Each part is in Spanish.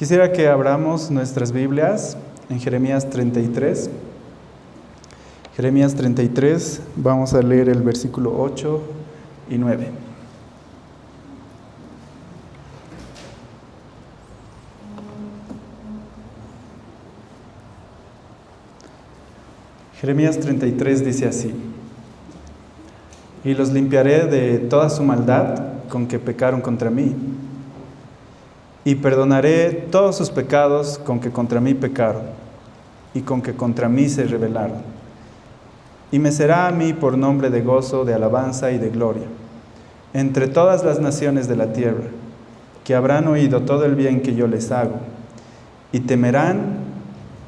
Quisiera que abramos nuestras Biblias en Jeremías 33. Jeremías 33, vamos a leer el versículo 8 y 9. Jeremías 33 dice así: y los limpiaré de toda su maldad con que pecaron contra mí, y perdonaré todos sus pecados con que contra mí pecaron, y con que contra mí se rebelaron. Y me será a mí por nombre de gozo, de alabanza y de gloria, entre todas las naciones de la tierra, que habrán oído todo el bien que yo les hago, y temerán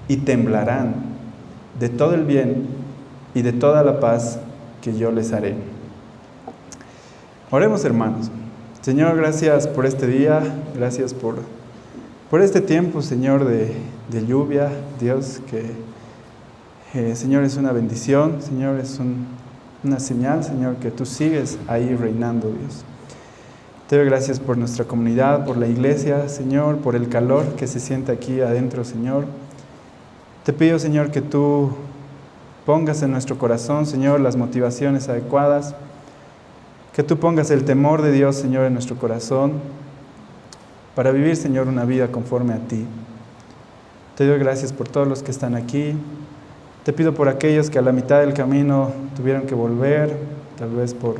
y temblarán de todo el bien y de toda la paz que yo les haré. Oremos, hermanos. Señor, gracias por este día, gracias por este tiempo, Señor, de lluvia, Dios, que Señor, es una bendición, Señor, es una señal, Señor, que tú sigues ahí reinando, Dios. Te doy gracias por nuestra comunidad, por la iglesia, Señor, por el calor que se siente aquí adentro, Señor. Te pido, Señor, que tú pongas en nuestro corazón, Señor, las motivaciones adecuadas, que tú pongas el temor de Dios, Señor, en nuestro corazón, para vivir, Señor, una vida conforme a ti. Te doy gracias por todos los que están aquí. Te pido por aquellos que a la mitad del camino tuvieron que volver, tal vez por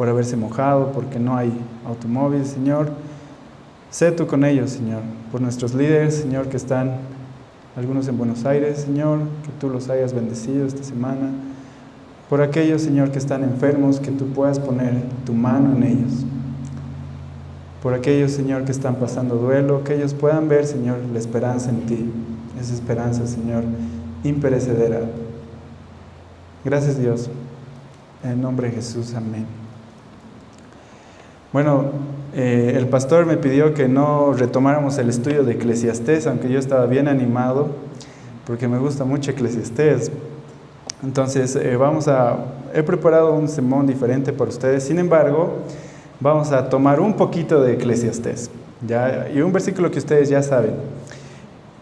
haberse mojado, porque no hay automóvil, Señor. Sé tú con ellos, Señor, por nuestros líderes, Señor, que están algunos en Buenos Aires, Señor, que tú los hayas bendecido esta semana. Por aquellos, Señor, que están enfermos, que tú puedas poner tu mano en ellos. Por aquellos, Señor, que están pasando duelo, que ellos puedan ver, Señor, la esperanza en ti. Esa esperanza, Señor, imperecedera. Gracias, Dios. En el nombre de Jesús, amén. Bueno, el pastor me pidió que no retomáramos el estudio de Eclesiastés, aunque yo estaba bien animado, porque me gusta mucho Eclesiastés. Entonces, he preparado un sermón diferente para ustedes. Sin embargo, vamos a tomar un poquito de Eclesiastés, ¿ya? Y un versículo que ustedes ya saben.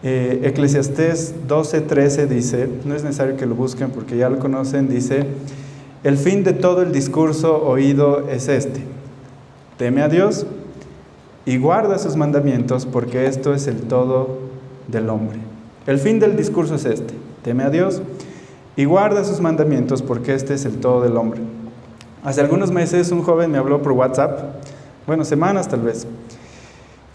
Eclesiastés 12:13 dice, no es necesario que lo busquen porque ya lo conocen, dice: el fin de todo el discurso oído es este: teme a Dios y guarda sus mandamientos, porque esto es el todo del hombre. El fin del discurso es este: teme a Dios y guarda sus mandamientos, porque este es el todo del hombre. Hace algunos meses un joven me habló por WhatsApp, bueno, semanas tal vez,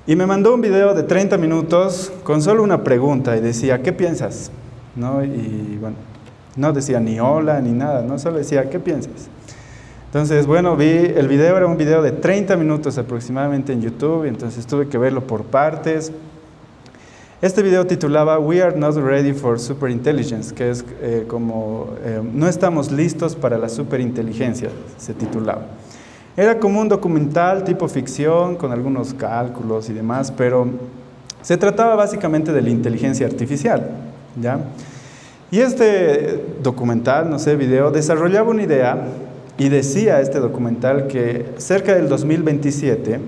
y me mandó un video de 30 minutos con solo una pregunta y decía: ¿qué piensas? ¿No? Y bueno, no decía ni hola ni nada, ¿no? Solo decía: ¿qué piensas? Entonces, bueno, el video era un video de 30 minutos aproximadamente en YouTube, y entonces tuve que verlo por partes. Este video titulaba We are not ready for superintelligence, que es no estamos listos para la superinteligencia, se titulaba. Era como un documental tipo ficción, con algunos cálculos y demás, pero se trataba básicamente de la inteligencia artificial, ¿ya? Y este documental, video, desarrollaba una idea, y decía este documental que cerca del 2027,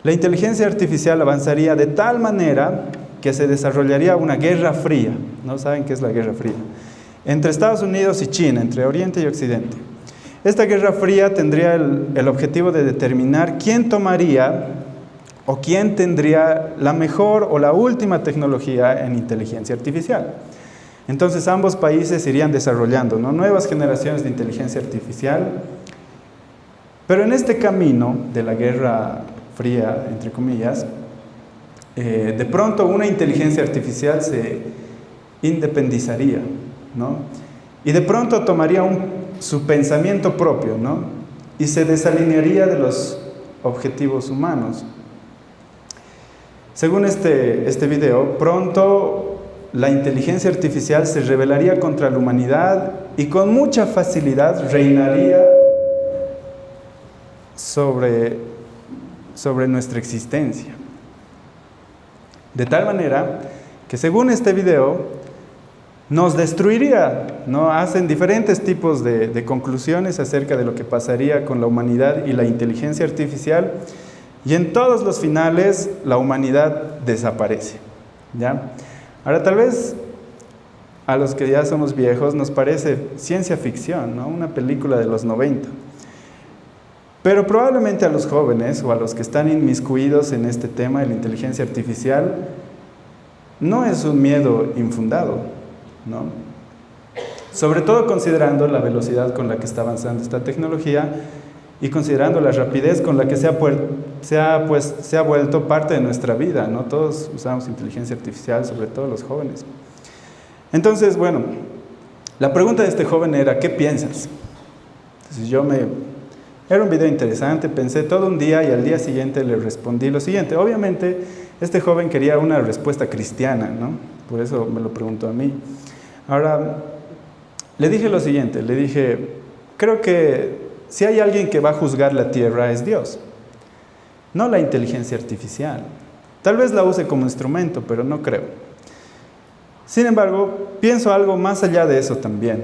la inteligencia artificial avanzaría de tal manera que se desarrollaría una guerra fría. ¿No saben qué es la guerra fría? Entre Estados Unidos y China, entre Oriente y Occidente. Esta guerra fría tendría el objetivo de determinar quién tomaría o quién tendría la mejor o la última tecnología en inteligencia artificial. Entonces ambos países irían desarrollando, ¿no?, nuevas generaciones de inteligencia artificial. Pero en este camino de la guerra fría, entre comillas, de pronto una inteligencia artificial se independizaría, ¿no? Y de pronto tomaría su pensamiento propio, ¿no? Y se desalinearía de los objetivos humanos. Según este video, pronto la inteligencia artificial se rebelaría contra la humanidad y con mucha facilidad reinaría sobre nuestra existencia. De tal manera que, según este video, nos destruiría, ¿no? Hacen diferentes tipos de conclusiones acerca de lo que pasaría con la humanidad y la inteligencia artificial, Y en todos los finales la humanidad desaparece, ¿ya? Ahora, tal vez a los que ya somos viejos nos parece ciencia ficción, ¿no? Una película de los 90. Pero probablemente a los jóvenes o a los que están inmiscuidos en este tema de la inteligencia artificial, no es un miedo infundado, ¿no? Sobre todo considerando la velocidad con la que está avanzando esta tecnología y considerando la rapidez con la que se ha vuelto parte de nuestra vida, ¿no? Todos usamos inteligencia artificial, sobre todo los jóvenes. Entonces, bueno, la pregunta de este joven era, ¿qué piensas? Entonces era un video interesante, pensé todo un día y al día siguiente le respondí lo siguiente. Obviamente, este joven quería una respuesta cristiana, ¿no? Por eso me lo preguntó a mí. Ahora, le dije lo siguiente, le dije, creo que si hay alguien que va a juzgar la tierra es Dios, no la inteligencia artificial. Tal vez la use como instrumento, pero no creo. Sin embargo, pienso algo más allá de eso también,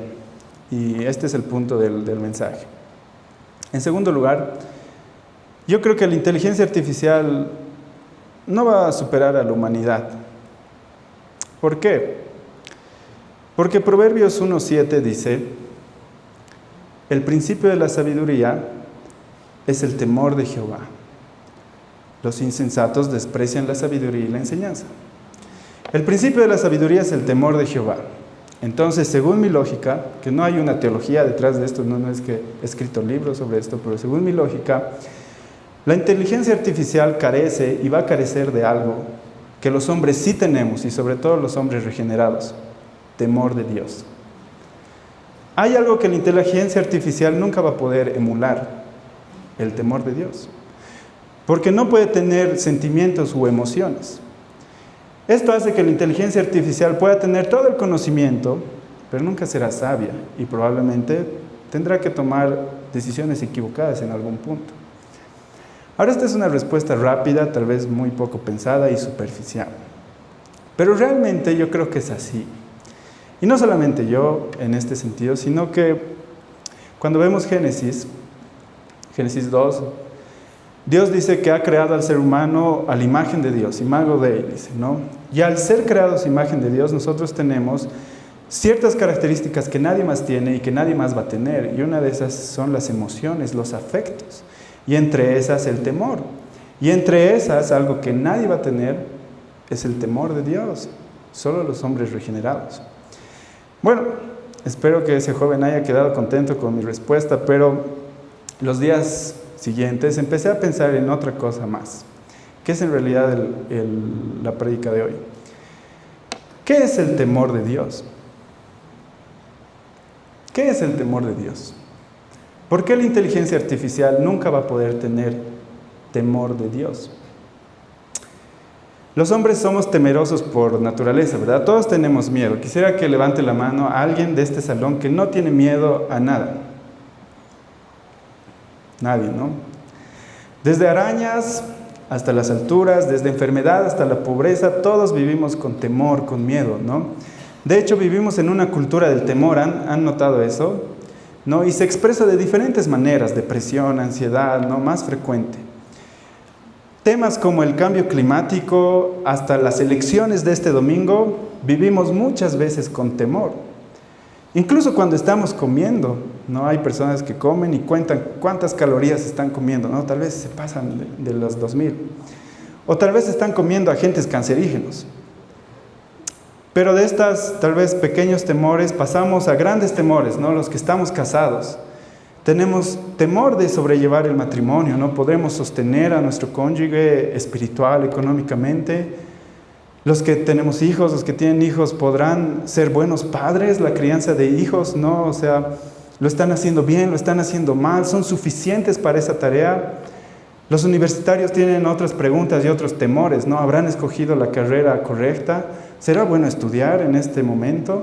y este es el punto del mensaje. En segundo lugar, yo creo que la inteligencia artificial no va a superar a la humanidad. ¿Por qué? Porque Proverbios 1:7 dice, el principio de la sabiduría es el temor de Jehová. Los insensatos desprecian la sabiduría y la enseñanza. El principio de la sabiduría es el temor de Jehová. Entonces, según mi lógica, que no hay una teología detrás de esto, no es que he escrito libros sobre esto, pero según mi lógica, la inteligencia artificial carece y va a carecer de algo que los hombres sí tenemos, y sobre todo los hombres regenerados: temor de Dios. Hay algo que la inteligencia artificial nunca va a poder emular: el temor de Dios. Porque no puede tener sentimientos u emociones. Esto hace que la inteligencia artificial pueda tener todo el conocimiento, pero nunca será sabia y probablemente tendrá que tomar decisiones equivocadas en algún punto. Ahora, esta es una respuesta rápida, tal vez muy poco pensada y superficial. Pero realmente yo creo que es así. Y no solamente yo en este sentido, sino que cuando vemos Génesis 2, Dios dice que ha creado al ser humano a la imagen de Dios, imago Dei, dice, ¿no? Y al ser creados a imagen de Dios, nosotros tenemos ciertas características que nadie más tiene y que nadie más va a tener. Y una de esas son las emociones, los afectos. Y entre esas el temor. Y entre esas, algo que nadie va a tener, es el temor de Dios. Solo los hombres regenerados. Bueno, espero que ese joven haya quedado contento con mi respuesta, pero los días siguientes empecé a pensar en otra cosa más, que es en realidad la prédica de hoy. ¿Qué es el temor de Dios? ¿Qué es el temor de Dios? ¿Por qué la inteligencia artificial nunca va a poder tener temor de Dios? Los hombres somos temerosos por naturaleza, ¿verdad? Todos tenemos miedo. Quisiera que levante la mano a alguien de este salón que no tiene miedo a nada. Nadie, ¿no? Desde arañas hasta las alturas, desde enfermedad hasta la pobreza, todos vivimos con temor, con miedo, ¿no? De hecho, vivimos en una cultura del temor, ¿han notado eso? ¿No? Y se expresa de diferentes maneras: depresión, ansiedad, ¿no? Más frecuente. Temas como el cambio climático, hasta las elecciones de este domingo, vivimos muchas veces con temor. Incluso cuando estamos comiendo, ¿no? Hay personas que comen y cuentan cuántas calorías están comiendo, ¿no? Tal vez se pasan de los 2000. O tal vez están comiendo agentes cancerígenos. Pero de estas, tal vez, pequeños temores, pasamos a grandes temores, ¿no? Los que estamos casados. Tenemos temor de sobrellevar el matrimonio, ¿no? Podremos sostener a nuestro cónyuge espiritual, económicamente. Los que tenemos hijos, los que tienen hijos, ¿podrán ser buenos padres? La crianza de hijos, ¿no? O sea, ¿lo están haciendo bien? ¿Lo están haciendo mal? ¿Son suficientes para esa tarea? Los universitarios tienen otras preguntas y otros temores, ¿no? ¿Habrán escogido la carrera correcta? ¿Será bueno estudiar en este momento?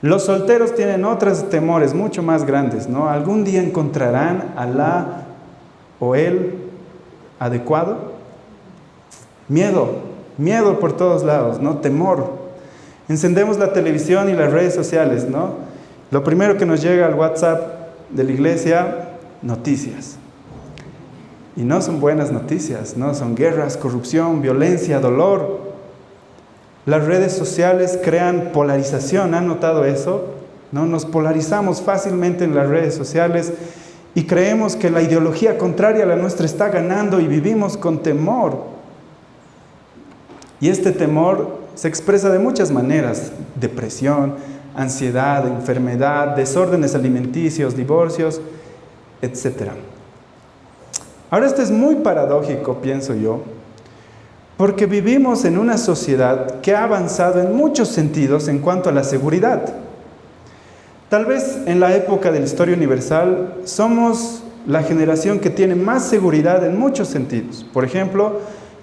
Los solteros tienen otros temores mucho más grandes, ¿no? ¿Algún día encontrarán a la o el adecuado? Miedo por todos lados, ¿no? Temor. Encendemos la televisión y las redes sociales, ¿no? Lo primero que nos llega al WhatsApp de la iglesia: noticias. Y no son buenas noticias, no son guerras, corrupción, violencia, dolor. Las redes sociales crean polarización, ¿han notado eso? ¿No? Nos polarizamos fácilmente en las redes sociales y creemos que la ideología contraria a la nuestra está ganando y vivimos con temor. Y este temor se expresa de muchas maneras: depresión, ansiedad, enfermedad, desórdenes alimenticios, divorcios, etc. Ahora, esto es muy paradójico, pienso yo, porque vivimos en una sociedad que ha avanzado en muchos sentidos en cuanto a la seguridad. Tal vez en la época de la historia universal somos la generación que tiene más seguridad en muchos sentidos. Por ejemplo,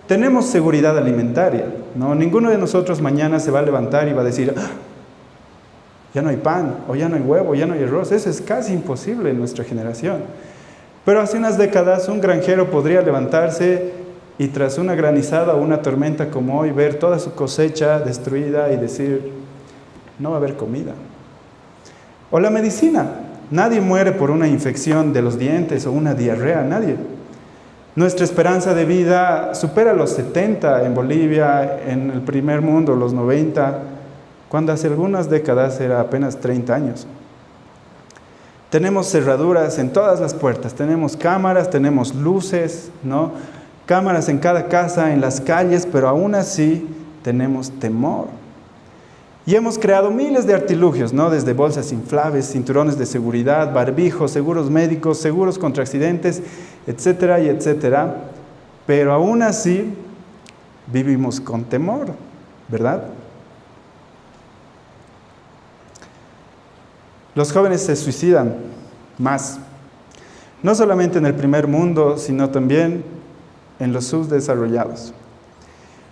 tenemos seguridad alimentaria, ¿no? Ninguno de nosotros mañana se va a levantar y va a decir: ¡ah! Ya no hay pan, o ya no hay huevo, ya no hay arroz. Eso es casi imposible en nuestra generación. Pero hace unas décadas un granjero podría levantarse y tras una granizada o una tormenta como hoy ver toda su cosecha destruida y decir: no va a haber comida. O la medicina. Nadie muere por una infección de los dientes o una diarrea, nadie. Nuestra esperanza de vida supera los 70 en Bolivia, en el primer mundo los 90, cuando hace algunas décadas era apenas 30 años. Tenemos cerraduras en todas las puertas, tenemos cámaras, tenemos luces, ¿no? Cámaras en cada casa, en las calles, pero aún así tenemos temor. Y hemos creado miles de artilugios, ¿no? Desde bolsas inflables, cinturones de seguridad, barbijos, seguros médicos, seguros contra accidentes, etcétera y etcétera. Pero aún así vivimos con temor, ¿verdad? Los jóvenes se suicidan más, no solamente en el primer mundo, sino también en los subdesarrollados.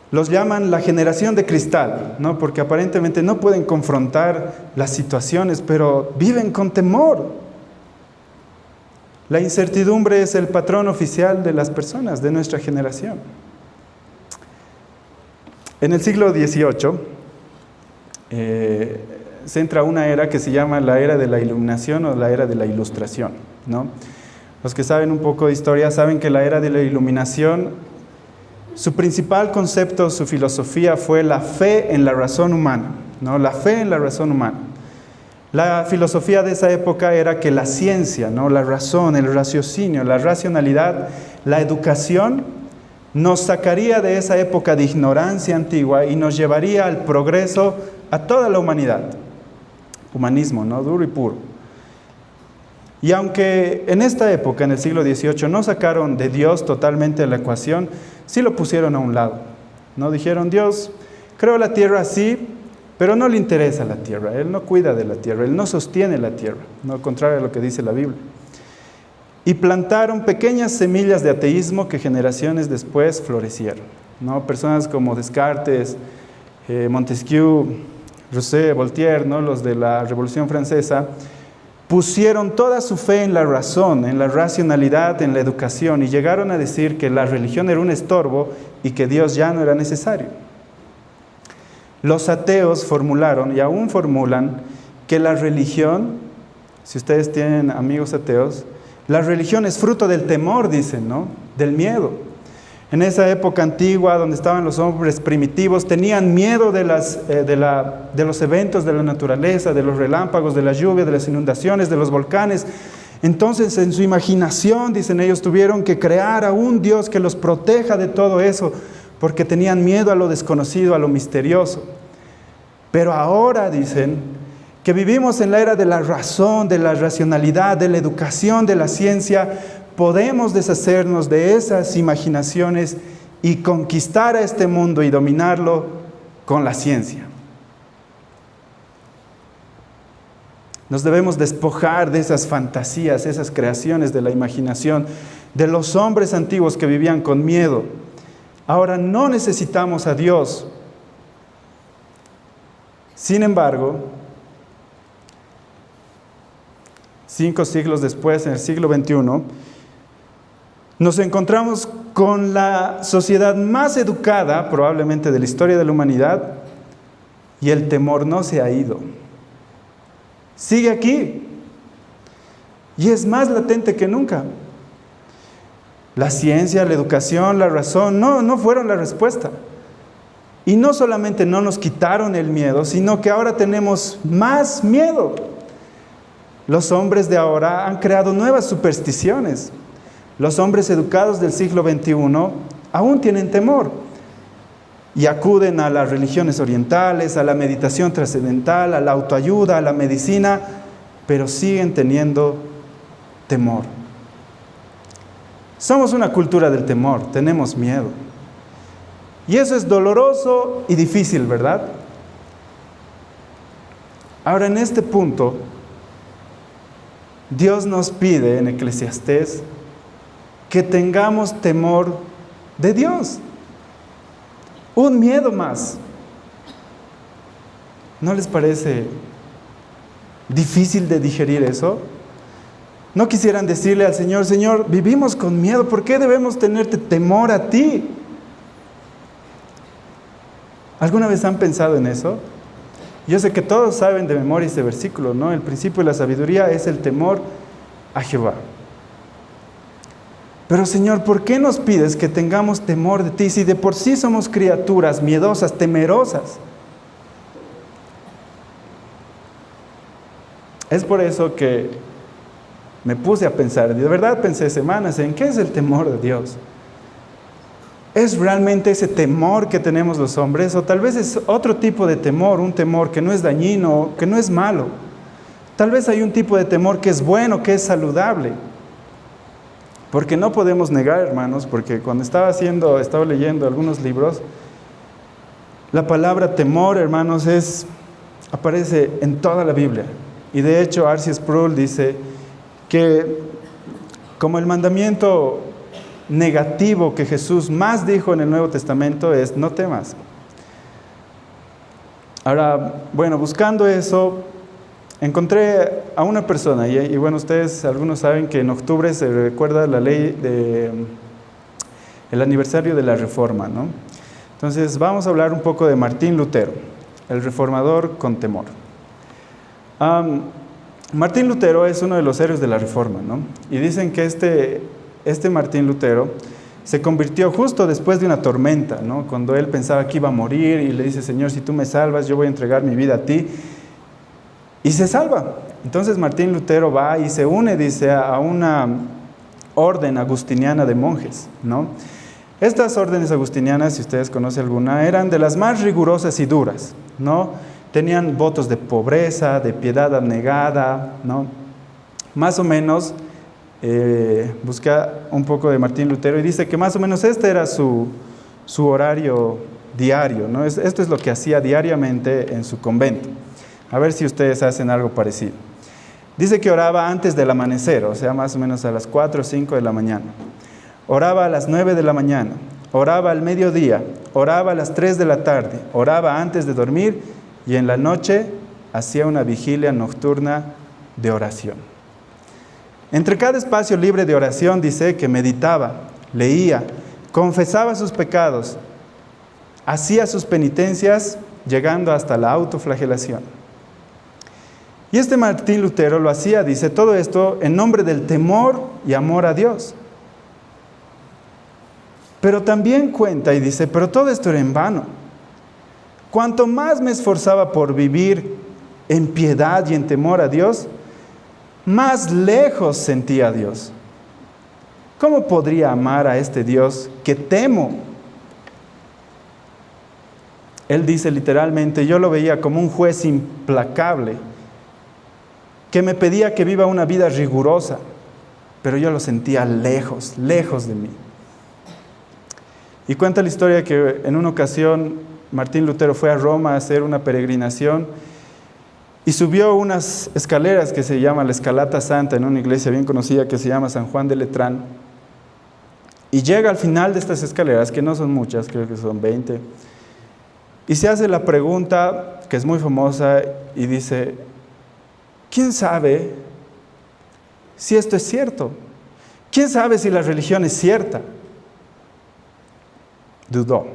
Los llaman la generación de cristal, ¿no? Porque aparentemente no pueden confrontar las situaciones, pero viven con temor. La incertidumbre es el patrón oficial de las personas de nuestra generación. En el siglo XVIII se entra una era que se llama la era de la iluminación o la era de la ilustración, ¿no? Los que saben un poco de historia saben que la era de la iluminación, su principal concepto, su filosofía fue la fe en la razón humana, ¿no? La fe en la razón humana. La filosofía de esa época era que la ciencia, ¿no? La razón, el raciocinio, la racionalidad, la educación nos sacaría de esa época de ignorancia antigua y nos llevaría al progreso a toda la humanidad. Humanismo, ¿no? Duro y puro. Y aunque en esta época, en el siglo XVIII, no sacaron de Dios totalmente la ecuación, sí lo pusieron a un lado, ¿no? Dijeron: Dios creó la tierra así, pero no le interesa la tierra, Él no cuida de la tierra, Él no sostiene la tierra, ¿no? Al contrario de lo que dice la Biblia. Y plantaron pequeñas semillas de ateísmo que generaciones después florecieron, ¿no? Personas como Descartes, Montesquieu, Rousseau, Voltaire, ¿no? Los de la Revolución Francesa, pusieron toda su fe en la razón, en la racionalidad, en la educación, y llegaron a decir que la religión era un estorbo y que Dios ya no era necesario. Los ateos formularon, y aún formulan, que la religión, si ustedes tienen amigos ateos, la religión es fruto del temor, dicen, ¿no? Del miedo. En esa época antigua, donde estaban los hombres primitivos, tenían miedo de los eventos de la naturaleza, de los relámpagos, de las lluvias, de las inundaciones, de los volcanes. Entonces, en su imaginación, dicen ellos, tuvieron que crear a un Dios que los proteja de todo eso, porque tenían miedo a lo desconocido, a lo misterioso. Pero ahora, dicen, que vivimos en la era de la razón, de la racionalidad, de la educación, de la ciencia, podemos deshacernos de esas imaginaciones y conquistar a este mundo y dominarlo con la ciencia. Nos debemos despojar de esas fantasías, esas creaciones de la imaginación, de los hombres antiguos que vivían con miedo. Ahora no necesitamos a Dios. Sin embargo, 5 siglos después, en el siglo XXI, nos encontramos con la sociedad más educada, probablemente de la historia de la humanidad, y el temor no se ha ido. Sigue aquí, y es más latente que nunca. La ciencia, la educación, la razón, no fueron la respuesta. Y no solamente no nos quitaron el miedo, sino que ahora tenemos más miedo. Los hombres de ahora han creado nuevas supersticiones. Los hombres educados del siglo XXI aún tienen temor y acuden a las religiones orientales, a la meditación trascendental, a la autoayuda, a la medicina, pero siguen teniendo temor. Somos una cultura del temor, tenemos miedo. Y eso es doloroso y difícil, ¿verdad? Ahora, en este punto, Dios nos pide en Eclesiastés que tengamos temor de Dios. Un miedo más. ¿No les parece difícil de digerir eso? ¿No quisieran decirle al Señor, Señor, vivimos con miedo, ¿por qué debemos tenerte temor a ti? ¿Alguna vez han pensado en eso? Yo sé que todos saben de memoria este versículo, ¿no? El principio de la sabiduría es el temor a Jehová. Pero Señor, ¿por qué nos pides que tengamos temor de ti si de por sí somos criaturas miedosas, temerosas? Es por eso que me puse a pensar, de verdad pensé semanas en qué es el temor de Dios. ¿Es realmente ese temor que tenemos los hombres? O tal vez es otro tipo de temor, un temor que no es dañino, que no es malo. Tal vez hay un tipo de temor que es bueno, que es saludable. Porque no podemos negar, hermanos, porque cuando estaba leyendo algunos libros, la palabra temor, hermanos, aparece en toda la Biblia. Y de hecho, R.C. Sproul dice que como el mandamiento negativo que Jesús más dijo en el Nuevo Testamento es no temas. Ahora, bueno, buscando eso, encontré a una persona y bueno, ustedes, algunos saben que en octubre se recuerda la ley el aniversario de la Reforma, ¿no? Entonces vamos a hablar un poco de Martín Lutero, el reformador con temor. Martín Lutero es uno de los héroes de la Reforma, ¿no? Y dicen que este Martín Lutero se convirtió justo después de una tormenta, ¿no? Cuando él pensaba que iba a morir y le dice, Señor, si tú me salvas, yo voy a entregar mi vida a ti. Y se salva. Entonces Martín Lutero va y se une, dice, a una orden agustiniana de monjes, ¿no? Estas órdenes agustinianas, si ustedes conocen alguna, eran de las más rigurosas y duras, ¿no? Tenían votos de pobreza, de piedad abnegada, ¿no? Más o menos, busca un poco de Martín Lutero y dice que más o menos este era su horario diario, ¿no? Esto es lo que hacía diariamente en su convento. A ver si ustedes hacen algo parecido. Dice que oraba antes del amanecer, o sea, más o menos a las 4 o 5 de la mañana. Oraba a las 9 de la mañana, oraba al mediodía, oraba a las 3 de la tarde, oraba antes de dormir y en la noche hacía una vigilia nocturna de oración. Entre cada espacio libre de oración dice que meditaba, leía, confesaba sus pecados, hacía sus penitencias llegando hasta la autoflagelación. Y este Martín Lutero lo hacía, dice, todo esto en nombre del temor y amor a Dios. Pero también cuenta y dice, pero todo esto era en vano. Cuanto más me esforzaba por vivir en piedad y en temor a Dios, más lejos sentía a Dios. ¿Cómo podría amar a este Dios que temo? Él dice literalmente, yo lo veía como un juez implacable, que me pedía que viva una vida rigurosa, pero yo lo sentía lejos, lejos de mí. Y cuenta la historia que en una ocasión Martín Lutero fue a Roma a hacer una peregrinación y subió unas escaleras que se llama la Escalata Santa en una iglesia bien conocida que se llama San Juan de Letrán. Y llega al final de estas escaleras, que no son muchas, creo que son 20, y se hace la pregunta, que es muy famosa, y dice, ¿quién sabe si esto es cierto? ¿Quién sabe si la religión es cierta? Dudó.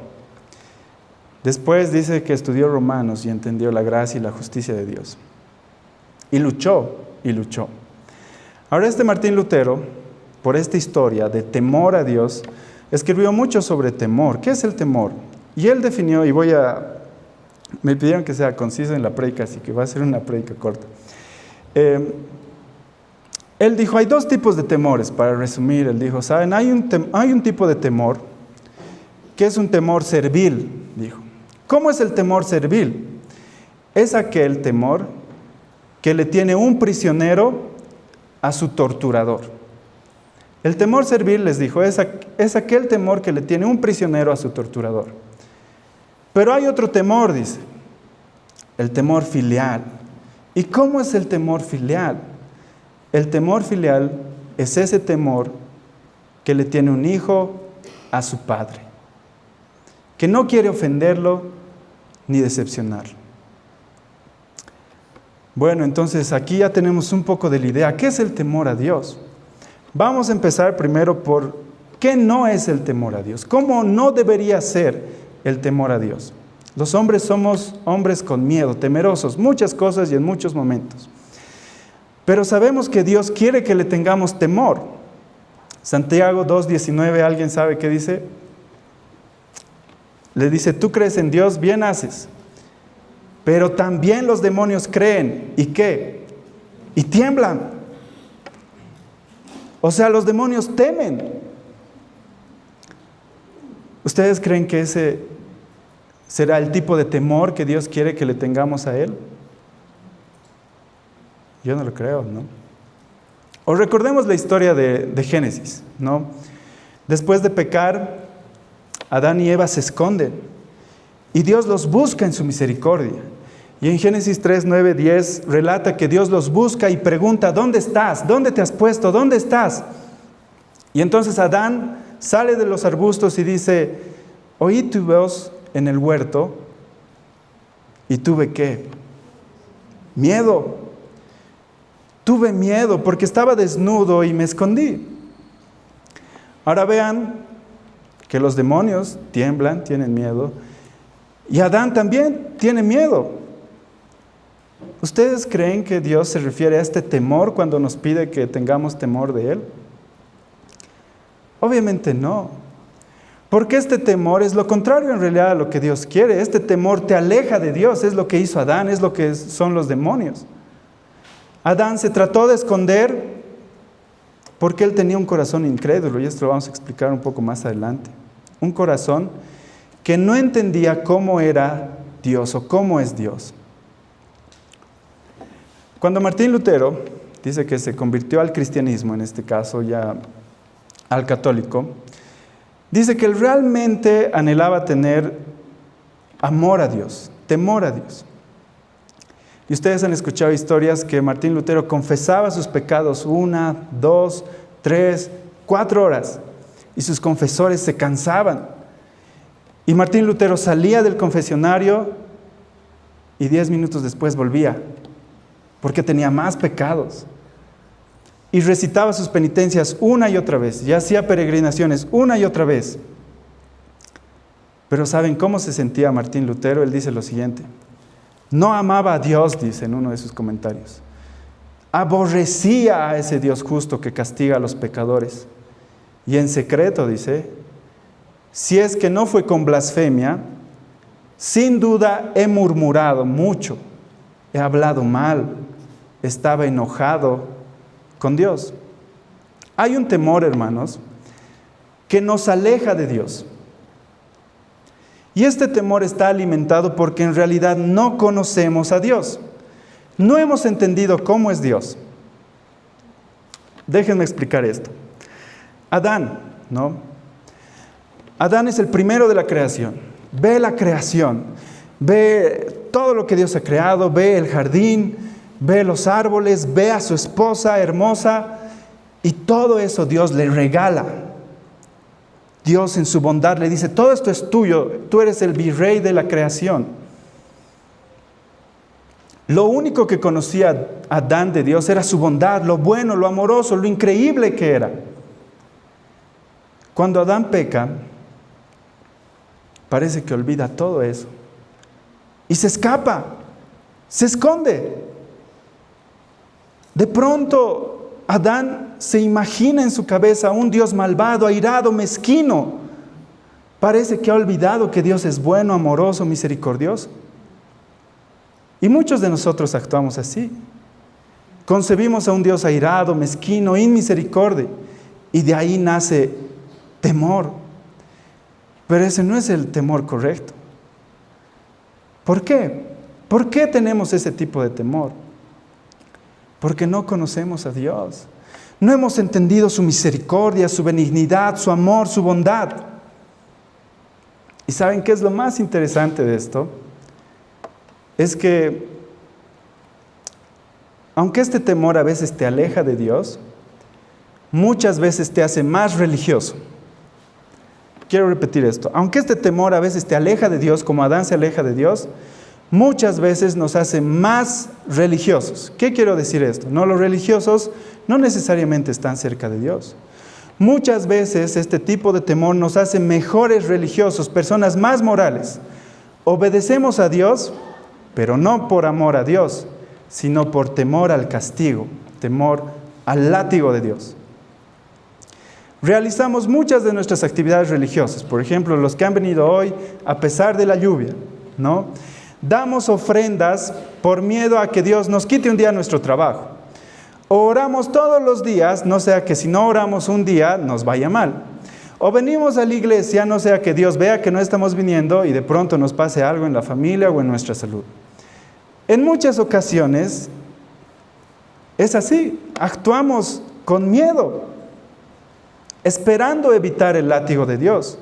Después dice que estudió Romanos y entendió la gracia y la justicia de Dios. Y luchó, y luchó. Ahora este Martín Lutero por esta historia de temor a Dios, escribió mucho sobre temor. ¿Qué es el temor? Y él definió, y me pidieron que sea conciso en la prédica, así que va a ser una prédica corta. Él dijo, hay dos tipos de temores, para resumir. Él dijo, ¿saben? Hay un tipo de temor que es un temor servil, dijo. ¿Cómo es el temor servil? Es aquel temor que le tiene un prisionero a su torturador. El temor servil, les dijo, es aquel temor que le tiene un prisionero a su torturador. Pero hay otro temor, dice, el temor filial. ¿Y cómo es el temor filial? El temor filial es ese temor que le tiene un hijo a su padre, que no quiere ofenderlo ni decepcionarlo. Bueno, entonces aquí ya tenemos un poco de la idea. ¿Qué es el temor a Dios? Vamos a empezar primero por qué no es el temor a Dios. ¿Cómo no debería ser el temor a Dios? Los hombres somos hombres con miedo, temerosos, muchas cosas y en muchos momentos. Pero sabemos que Dios quiere que le tengamos temor. Santiago 2:19, ¿alguien sabe qué dice? Le dice, tú crees en Dios, bien haces. Pero también los demonios creen. ¿Y qué? Y tiemblan. O sea, los demonios temen. ¿Ustedes creen que ese será el tipo de temor que Dios quiere que le tengamos a Él? Yo no lo creo, ¿no? O recordemos la historia de Génesis, ¿no? Después de pecar, Adán y Eva se esconden y Dios los busca en su misericordia. Y en Génesis 3, 9, 10 relata que Dios los busca y pregunta, ¿dónde estás? ¿Dónde te has puesto? ¿Dónde estás? Y entonces Adán sale de los arbustos y dice, oí tu voz en el huerto y tuve ¿qué? Miedo. Tuve miedo porque estaba desnudo y me escondí. Ahora vean que los demonios tiemblan, tienen miedo, y Adán también tiene miedo. ¿Ustedes creen que Dios se refiere a este temor cuando nos pide que tengamos temor de Él? Obviamente no. Porque este temor es lo contrario en realidad a lo que Dios quiere. Este temor te aleja de Dios, es lo que hizo Adán, es lo que son los demonios. Adán se trató de esconder porque él tenía un corazón incrédulo, y esto lo vamos a explicar un poco más adelante. Un corazón que no entendía cómo era Dios o cómo es Dios. Cuando Martín Lutero dice que se convirtió al cristianismo, en este caso ya al católico, dice que él realmente anhelaba tener amor a Dios, temor a Dios. Y ustedes han escuchado historias que Martín Lutero confesaba sus pecados 1, 2, 3, 4 horas, y sus confesores se cansaban. Y Martín Lutero salía del confesionario y 10 minutos después volvía, porque tenía más pecados. Y recitaba sus penitencias una y otra vez, y hacía peregrinaciones una y otra vez. Pero ¿saben cómo se sentía Martín Lutero? Él dice lo siguiente: no amaba a Dios, dice en uno de sus comentarios. Aborrecía a ese Dios justo que castiga a los pecadores. Y en secreto, dice, si es que no fue con blasfemia, sin duda he murmurado mucho, he hablado mal, estaba enojado con Dios. Hay un temor, hermanos, que nos aleja de Dios. Y este temor está alimentado porque en realidad no conocemos a Dios. No hemos entendido cómo es Dios. Déjenme explicar esto. Adán, ¿no? Adán es el primero de la creación. Ve la creación, ve todo lo que Dios ha creado, ve el jardín, ve los árboles, ve a su esposa hermosa, y todo eso Dios le regala. Dios en su bondad le dice, todo esto es tuyo, tú eres el virrey de la creación. Lo único que conocía Adán de Dios era su bondad, lo bueno, lo amoroso, lo increíble que era. Cuando Adán peca, parece que olvida todo eso y se escapa, se esconde. De pronto, Adán se imagina en su cabeza un Dios malvado, airado, mezquino. Parece que ha olvidado que Dios es bueno, amoroso, misericordioso. Y muchos de nosotros actuamos así. Concebimos a un Dios airado, mezquino, inmisericordia, y de ahí nace temor. Pero ese no es el temor correcto. ¿Por qué? ¿Por qué tenemos ese tipo de temor? Porque no conocemos a Dios. No hemos entendido su misericordia, su benignidad, su amor, su bondad. ¿Y saben qué es lo más interesante de esto? Es que, aunque este temor a veces te aleja de Dios, muchas veces te hace más religioso. Quiero repetir esto. Aunque este temor a veces te aleja de Dios, como Adán se aleja de Dios, muchas veces nos hace más religiosos. ¿Qué quiero decir esto? No, los religiosos no necesariamente están cerca de Dios. Muchas veces este tipo de temor nos hace mejores religiosos, personas más morales. Obedecemos a Dios, pero no por amor a Dios, sino por temor al castigo, temor al látigo de Dios. Realizamos muchas de nuestras actividades religiosas, por ejemplo, los que han venido hoy a pesar de la lluvia, ¿no? Damos ofrendas por miedo a que Dios nos quite un día nuestro trabajo. Oramos todos los días, no sea que si no oramos un día nos vaya mal. O venimos a la iglesia, no sea que Dios vea que no estamos viniendo y de pronto nos pase algo en la familia o en nuestra salud. En muchas ocasiones es así, actuamos con miedo, esperando evitar el látigo de Dios.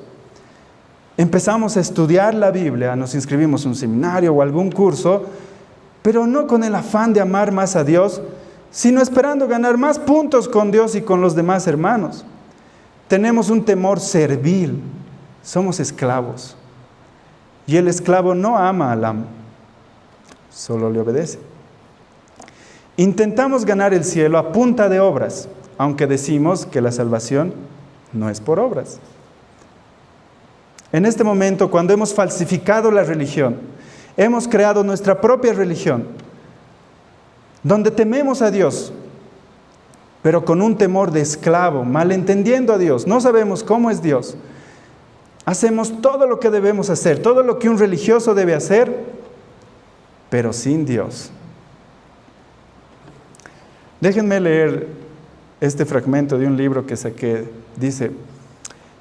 Empezamos a estudiar la Biblia, nos inscribimos en un seminario o algún curso, pero no con el afán de amar más a Dios, sino esperando ganar más puntos con Dios y con los demás hermanos. Tenemos un temor servil, somos esclavos. Y el esclavo no ama al amo, solo le obedece. Intentamos ganar el cielo a punta de obras, aunque decimos que la salvación no es por obras. En este momento, cuando hemos falsificado la religión, hemos creado nuestra propia religión, donde tememos a Dios, pero con un temor de esclavo, malentendiendo a Dios, no sabemos cómo es Dios. Hacemos todo lo que debemos hacer, todo lo que un religioso debe hacer, pero sin Dios. Déjenme leer este fragmento de un libro que saqué. Dice: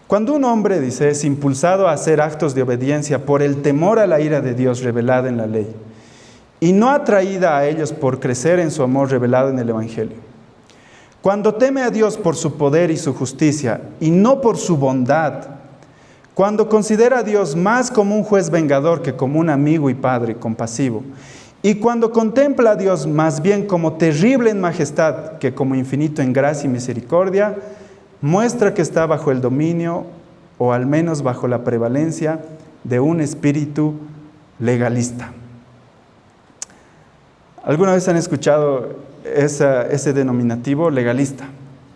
cuando un hombre, dice, es impulsado a hacer actos de obediencia por el temor a la ira de Dios revelada en la ley, y no atraída a ellos por crecer en su amor revelado en el Evangelio. Cuando teme a Dios por su poder y su justicia, y no por su bondad, cuando considera a Dios más como un juez vengador que como un amigo y padre compasivo, y cuando contempla a Dios más bien como terrible en majestad que como infinito en gracia y misericordia, muestra que está bajo el dominio, o al menos bajo la prevalencia, de un espíritu legalista. ¿Alguna vez han escuchado ese denominativo legalista?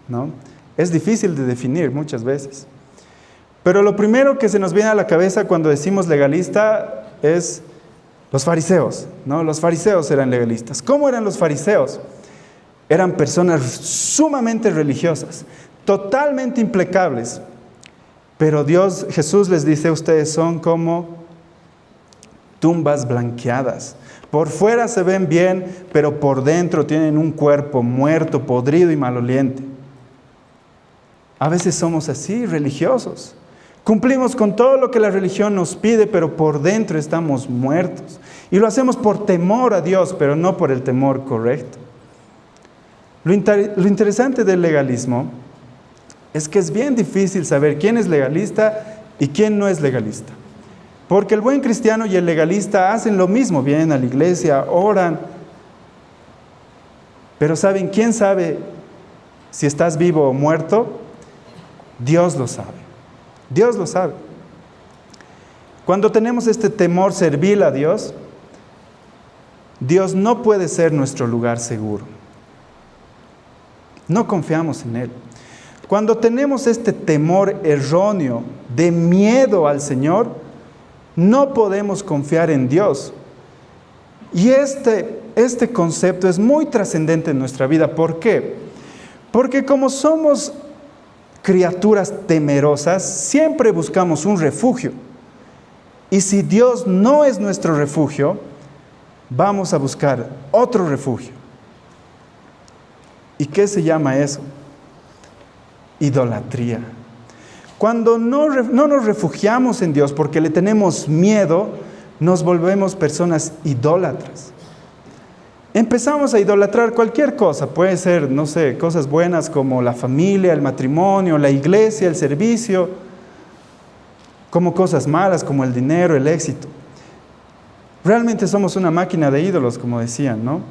¿No? Es difícil de definir muchas veces. Pero lo primero que se nos viene a la cabeza cuando decimos legalista es los fariseos, ¿no? Los fariseos eran legalistas. ¿Cómo eran los fariseos? Eran personas sumamente religiosas, totalmente impecables. Pero Jesús les dice: ustedes son como tumbas blanqueadas. Por fuera se ven bien, pero por dentro tienen un cuerpo muerto, podrido y maloliente. A veces somos así, religiosos. Cumplimos con todo lo que la religión nos pide, pero por dentro estamos muertos. Y lo hacemos por temor a Dios, pero no por el temor correcto. Lo interesante del legalismo es que es bien difícil saber quién es legalista y quién no es legalista. Porque el buen cristiano y el legalista hacen lo mismo, vienen a la iglesia, oran. Pero ¿saben quién sabe si estás vivo o muerto? Dios lo sabe. Dios lo sabe. Cuando tenemos este temor servil a Dios, Dios no puede ser nuestro lugar seguro. No confiamos en Él. Cuando tenemos este temor erróneo de miedo al Señor, no podemos confiar en Dios. Y este concepto es muy trascendente en nuestra vida. ¿Por qué? Porque como somos criaturas temerosas, siempre buscamos un refugio. Y si Dios no es nuestro refugio, vamos a buscar otro refugio. ¿Y qué se llama eso? Idolatría. Cuando no nos refugiamos en Dios porque le tenemos miedo, nos volvemos personas idólatras. Empezamos a idolatrar cualquier cosa, puede ser, no sé, cosas buenas como la familia, el matrimonio, la iglesia, el servicio, como cosas malas como el dinero, el éxito. Realmente somos una máquina de ídolos, como decían, ¿no?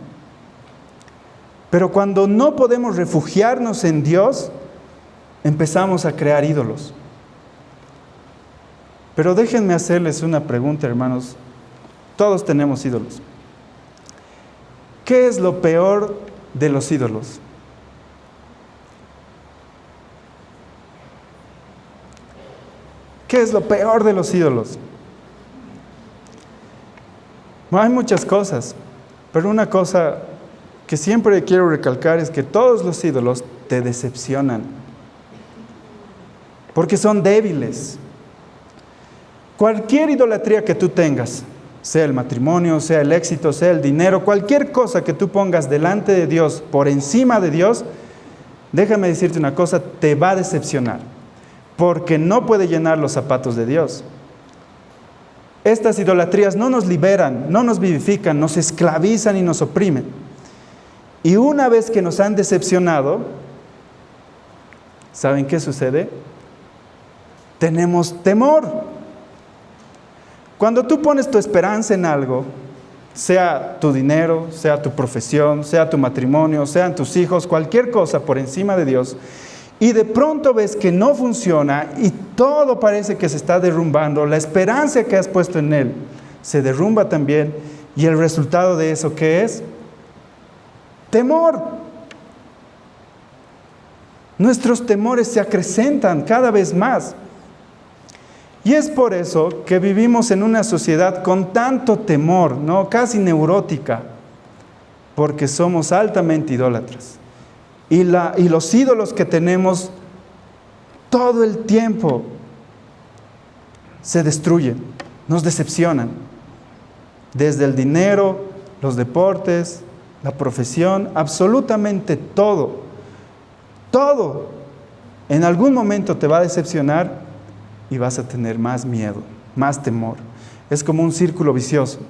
Pero cuando no podemos refugiarnos en Dios, empezamos a crear ídolos. Pero déjenme hacerles una pregunta, hermanos. Todos tenemos ídolos. ¿Qué es lo peor de los ídolos? ¿Qué es lo peor de los ídolos? Bueno, hay muchas cosas, pero una cosa que siempre quiero recalcar es que todos los ídolos te decepcionan, porque son débiles. Cualquier idolatría que tú tengas, sea el matrimonio, sea el éxito, sea el dinero, cualquier cosa que tú pongas delante de Dios, por encima de Dios, déjame decirte una cosa, te va a decepcionar, porque no puede llenar los zapatos de Dios. Estas idolatrías no nos liberan, no nos vivifican, nos esclavizan y nos oprimen. Y una vez que nos han decepcionado, ¿saben qué sucede? Tenemos temor. Cuando tú pones tu esperanza en algo, sea tu dinero, sea tu profesión, sea tu matrimonio, sean tus hijos, cualquier cosa por encima de Dios, y de pronto ves que no funciona y todo parece que se está derrumbando, la esperanza que has puesto en Él se derrumba también, y el resultado de eso, ¿qué es? Temor. Nuestros temores se acrecentan cada vez más. Y es por eso que vivimos en una sociedad con tanto temor, ¿no? Casi neurótica, porque somos altamente idólatras. Y los ídolos que tenemos todo el tiempo se destruyen, nos decepcionan. Desde el dinero, los deportes, la profesión, absolutamente todo. Todo en algún momento te va a decepcionar y vas a tener más miedo, más temor. Es como un círculo vicioso.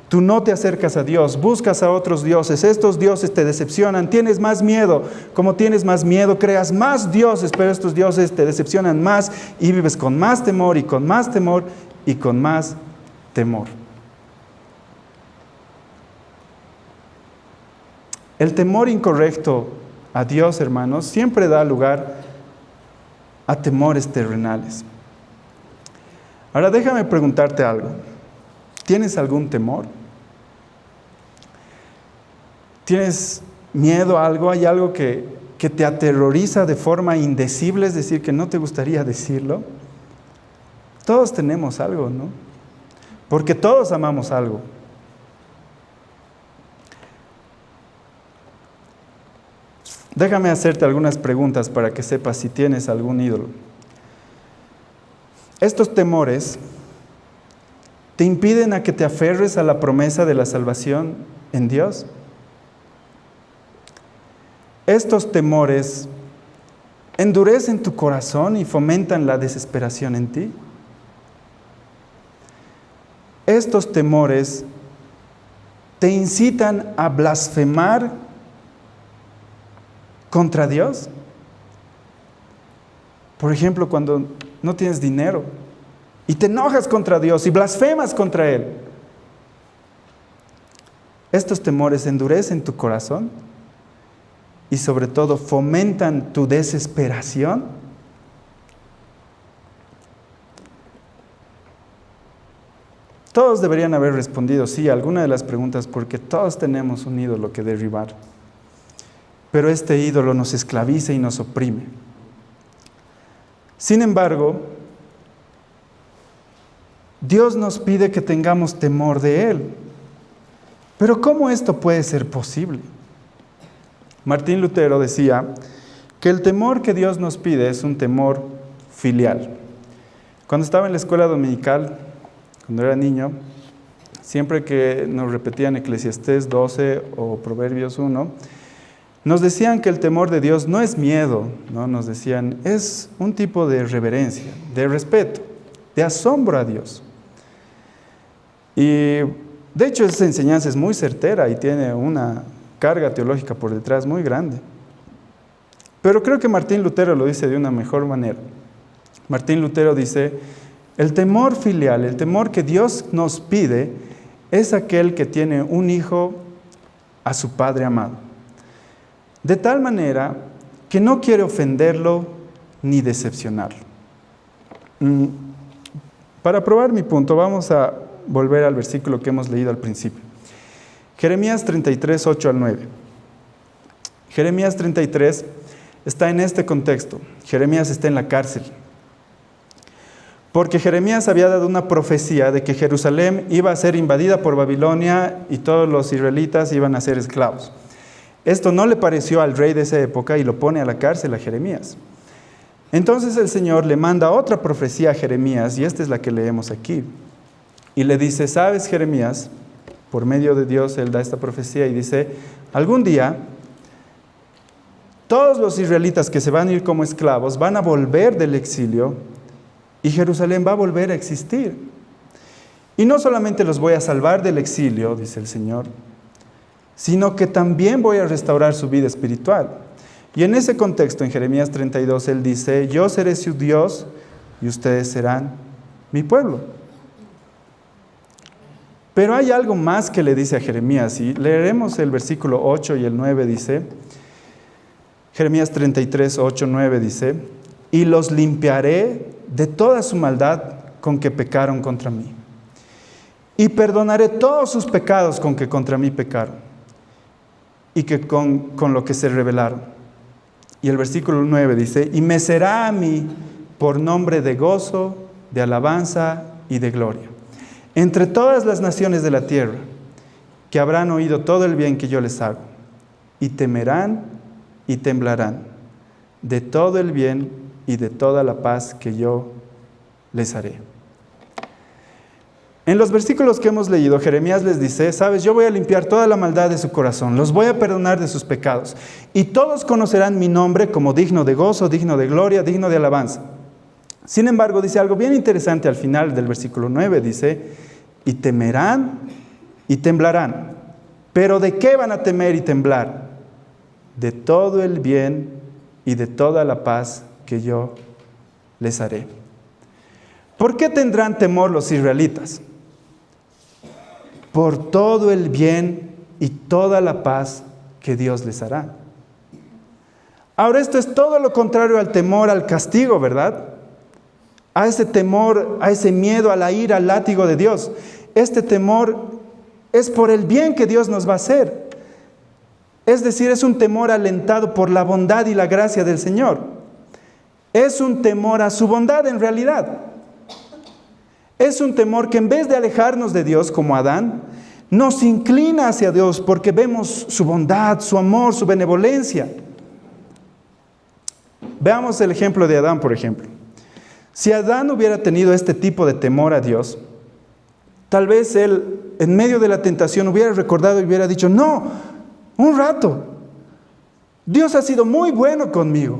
Tú no te acercas a Dios, buscas a otros dioses, estos dioses te decepcionan, tienes más miedo. Como tienes más miedo, creas más dioses, pero estos dioses te decepcionan más y vives con más temor y con más temor y con más temor. El temor incorrecto a Dios, hermanos, siempre da lugar a temores terrenales. Ahora déjame preguntarte algo. ¿Tienes algún temor? ¿Tienes miedo a algo? ¿Hay algo que te aterroriza de forma indecible, es decir, que no te gustaría decirlo? Todos tenemos algo, ¿no? Porque todos amamos algo. Déjame hacerte algunas preguntas para que sepas si tienes algún ídolo. Estos temores te impiden a que te aferres a la promesa de la salvación en Dios. Estos temores endurecen tu corazón y fomentan la desesperación en ti. Estos temores te incitan a blasfemar contra Dios. Por ejemplo, cuando no tienes dinero y te enojas contra Dios y blasfemas contra Él. Estos temores endurecen tu corazón y sobre todo fomentan tu desesperación. Todos deberían haber respondido sí a alguna de las preguntas porque todos tenemos un ídolo que derribar. Pero este ídolo nos esclaviza y nos oprime. Sin embargo, Dios nos pide que tengamos temor de Él. Pero ¿cómo esto puede ser posible? Martín Lutero decía que el temor que Dios nos pide es un temor filial. Cuando estaba en la escuela dominical, cuando era niño, siempre que nos repetían Eclesiastés 12 o Proverbios 1, nos decían que el temor de Dios no es miedo, ¿no? Nos decían, es un tipo de reverencia, de respeto, de asombro a Dios. Y de hecho esa enseñanza es muy certera y tiene una carga teológica por detrás muy grande. Pero creo que Martín Lutero lo dice de una mejor manera. Martín Lutero dice, el temor filial, el temor que Dios nos pide, es aquel que tiene un hijo a su Padre amado. De tal manera que no quiere ofenderlo ni decepcionarlo. Para probar mi punto, vamos a volver al versículo que hemos leído al principio. Jeremías 33, 8 al 9. Jeremías 33 está en este contexto. Jeremías está en la cárcel. Porque Jeremías había dado una profecía de que Jerusalén iba a ser invadida por Babilonia y todos los israelitas iban a ser esclavos. Esto no le pareció al rey de esa época y lo pone a la cárcel a Jeremías. Entonces el Señor le manda otra profecía a Jeremías, y esta es la que leemos aquí. Y le dice, ¿sabes, Jeremías? Por medio de Dios él da esta profecía y dice, algún día todos los israelitas que se van a ir como esclavos van a volver del exilio y Jerusalén va a volver a existir. Y no solamente los voy a salvar del exilio, dice el Señor, sino que también voy a restaurar su vida espiritual. Y en ese contexto, en Jeremías 32, él dice, yo seré su Dios y ustedes serán mi pueblo. Pero hay algo más que le dice a Jeremías, y leeremos el versículo 8 y el 9, dice, Jeremías 33, 8, 9 dice, y los limpiaré de toda su maldad con que pecaron contra mí, y perdonaré todos sus pecados con que contra mí pecaron, y que con lo que se rebelaron. Y el versículo 9 dice, y me será a mí por nombre de gozo, de alabanza y de gloria entre todas las naciones de la tierra, que habrán oído todo el bien que yo les hago, y temerán y temblarán de todo el bien y de toda la paz que yo les haré. En los versículos que hemos leído, Jeremías les dice, sabes, yo voy a limpiar toda la maldad de su corazón, los voy a perdonar de sus pecados, y todos conocerán mi nombre como digno de gozo, digno de gloria, digno de alabanza. Sin embargo, dice algo bien interesante al final del versículo 9, dice, y temerán y temblarán. ¿Pero de qué van a temer y temblar? De todo el bien y de toda la paz que yo les haré. ¿Por qué tendrán temor los israelitas? Por todo el bien y toda la paz que Dios les hará. Ahora, esto es todo lo contrario al temor al castigo, ¿verdad? A ese temor, a ese miedo, a la ira, al látigo de Dios. Este temor es por el bien que Dios nos va a hacer. Es decir, es un temor alentado por la bondad y la gracia del Señor. Es un temor a su bondad en realidad. Es un temor que en vez de alejarnos de Dios como Adán, nos inclina hacia Dios porque vemos su bondad, su amor, su benevolencia. Veamos el ejemplo de Adán, por ejemplo. Si Adán hubiera tenido este tipo de temor a Dios, tal vez él, en medio de la tentación, hubiera recordado y hubiera dicho, no, un rato, Dios ha sido muy bueno conmigo.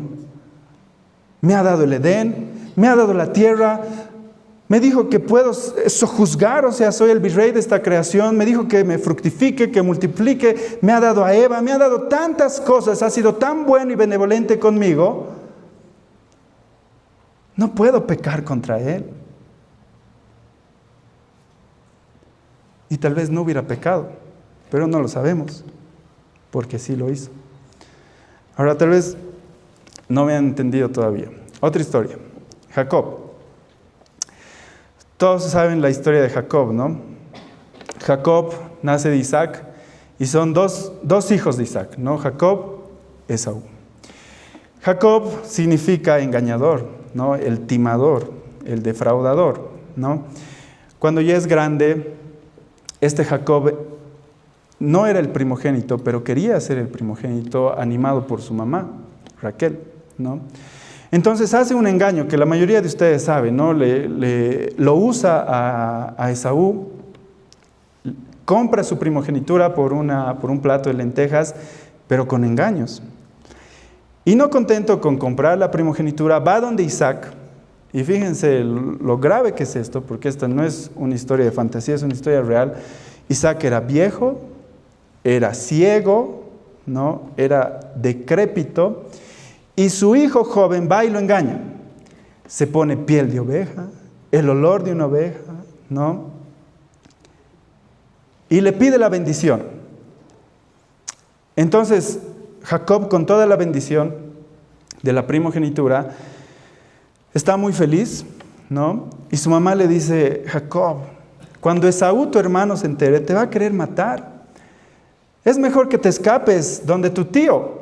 Me ha dado el Edén, me ha dado la tierra, me dijo que puedo sojuzgar, o sea, soy el virrey de esta creación, me dijo que me fructifique, que multiplique, me ha dado a Eva, me ha dado tantas cosas, ha sido tan bueno y benevolente conmigo. No puedo pecar contra Él. Y tal vez no hubiera pecado, pero no lo sabemos, porque sí lo hizo. Ahora, tal vez no me han entendido todavía. Otra historia. Jacob. Todos saben la historia de Jacob, ¿no? Jacob nace de Isaac y son dos hijos de Isaac, ¿no? Jacob, Esaú. Jacob significa engañador, ¿no? El timador, el defraudador, ¿no? Cuando ya es grande, este Jacob no era el primogénito, pero quería ser el primogénito animado por su mamá, Raquel, ¿no? Entonces hace un engaño que la mayoría de ustedes saben, ¿no? Lo usa a Esaú, compra su primogenitura por un plato de lentejas, pero con engaños. Y no contento con comprar la primogenitura, va donde Isaac, y fíjense lo grave que es esto, porque esta no es una historia de fantasía, es una historia real. Isaac era viejo, era ciego, ¿no? Era decrépito, y su hijo joven va y lo engaña. Se pone piel de oveja, el olor de una oveja, ¿no? Y le pide la bendición. Entonces, Jacob, con toda la bendición de la primogenitura, está muy feliz, ¿no? Y su mamá le dice: Jacob, cuando Esaú, tu hermano, se entere, te va a querer matar. Es mejor que te escapes donde tu tío.